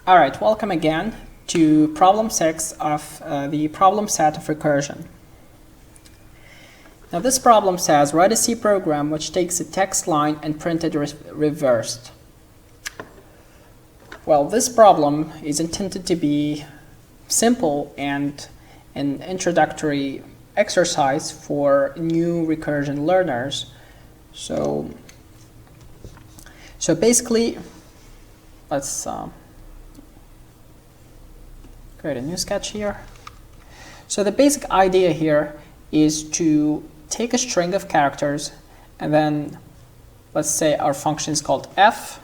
All right, welcome again to problem 6 of the problem set of recursion. Now this problem says, write a C program which takes a text line and print it reversed. Well, this problem is intended to be simple and an introductory exercise for new recursion learners. So basically, let's create a new sketch here. So the basic idea here is to take a string of characters, and then let's say our function is called f.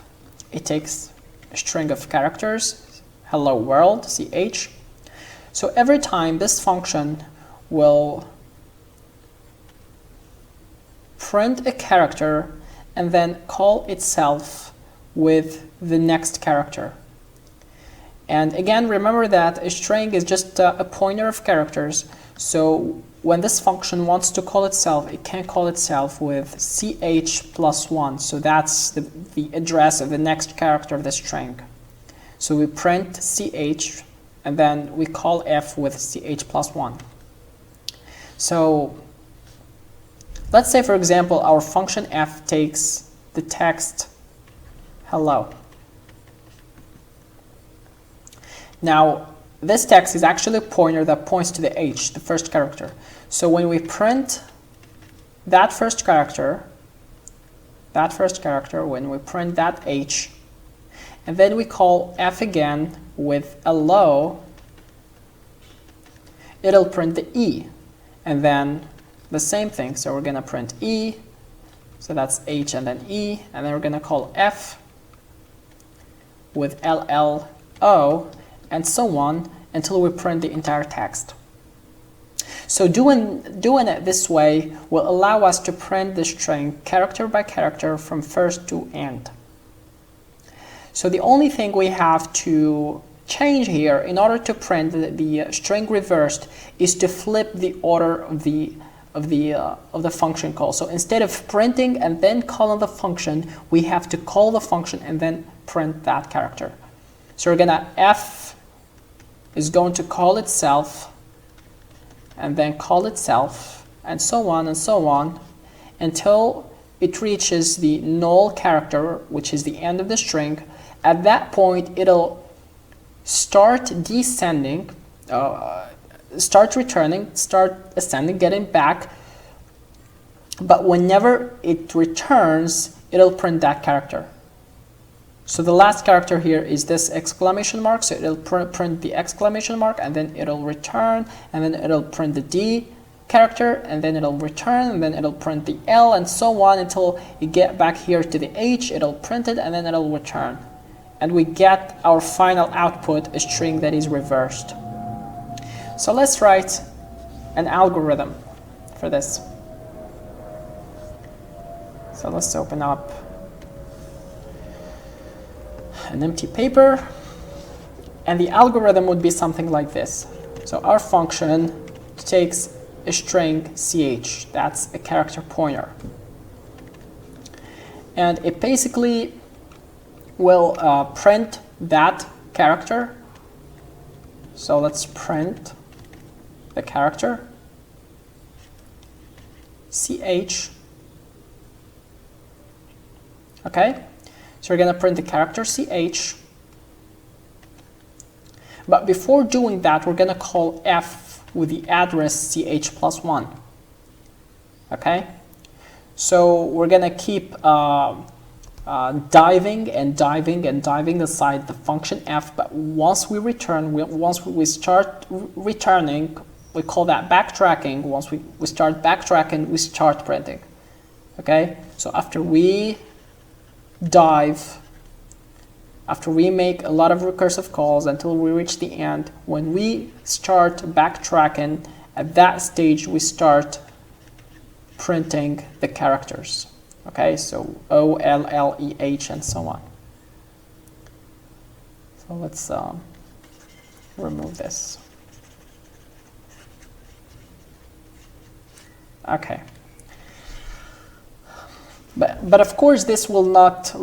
It takes a string of characters, hello world, ch. So every time this function will print a character and then call itself with the next character. And again, remember that a string is just a pointer of characters. So when this function wants to call itself, it can call itself with ch plus 1. So that's the address of the next character of the string. So we print ch, and then we call f with ch plus 1. So let's say, for example, our function f takes the text hello. Now, this text is actually a pointer that points to the h, the first character. So when we print that first character, when we print that h, and then we call f again with hello, it'll print the e. And then the same thing, so we're going to print e, so that's h and then e, and then we're going to call f with llo, and so on until we print the entire text. So doing it this way will allow us to print the string character by character from first to end. So the only thing we have to change here in order to print the string reversed is to flip the order of the function call. So instead of printing and then calling the function, we have to call the function and then print that character. So we're gonna f is going to call itself and then call itself and so on until it reaches the null character, which is the end of the string. At that point, it'll start descending, start returning, start ascending, getting back, but whenever it returns, it'll print that character. So the last character here is this exclamation mark, so it'll print the exclamation mark, and then it'll return, and then it'll print the D character, and then it'll return, and then it'll print the L, and so on until you get back here to the H, it'll print it, and then it'll return. And we get our final output, a string that is reversed. So let's write an algorithm for this. So let's open up an empty paper, and the algorithm would be something like this. So our function takes a string ch, that's a character pointer, and it basically will print that character. So let's print the character ch. Okay, so we're going to print the character ch, but before doing that, we're going to call f with the address ch plus 1. Okay, so we're going to keep diving inside the function f, but once we return, once we start returning, we call that backtracking. Once we start backtracking, we start printing. Okay, so after we dive, after we make a lot of recursive calls until we reach the end, when we start backtracking, at that stage we start printing the characters. Okay, so O, L, L, E, H, and so on. So let's remove this. Okay. But of course this will not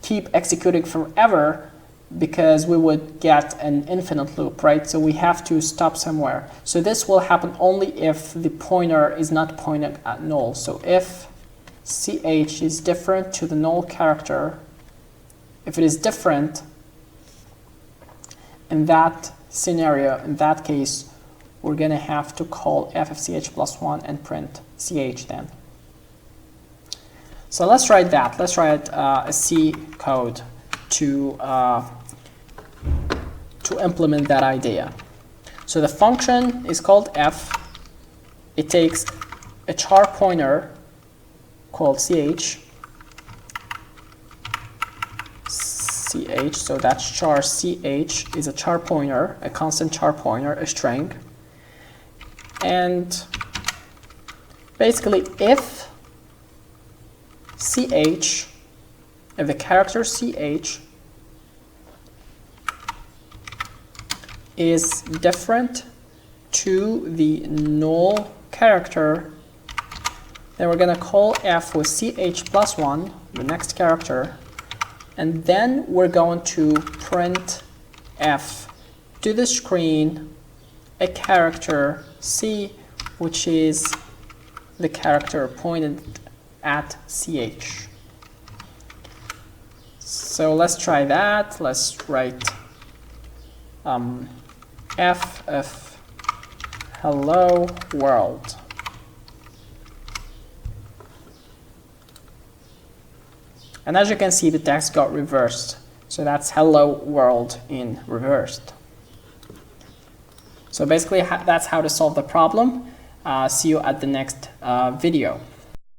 keep executing forever because we would get an infinite loop, right? So we have to stop somewhere. So this will happen only if the pointer is not pointing at null. So if ch is different to the null character, if it is different, in that scenario, in that case, we're going to have to call f of ch plus 1 and print ch then. So let's write that. Let's write a C code to implement that idea. So the function is called f. It takes a char pointer called ch, so that's char ch is a char pointer, a constant char pointer, a string. And basically if the character ch is different to the null character, then we're going to call f with ch plus 1, the next character, and then we're going to print f to the screen a character c, which is the character pointed at ch. So let's try that. Let's write f of hello world. And as you can see, the text got reversed. So that's hello world in reversed. So basically, that's how to solve the problem. See you at the next video.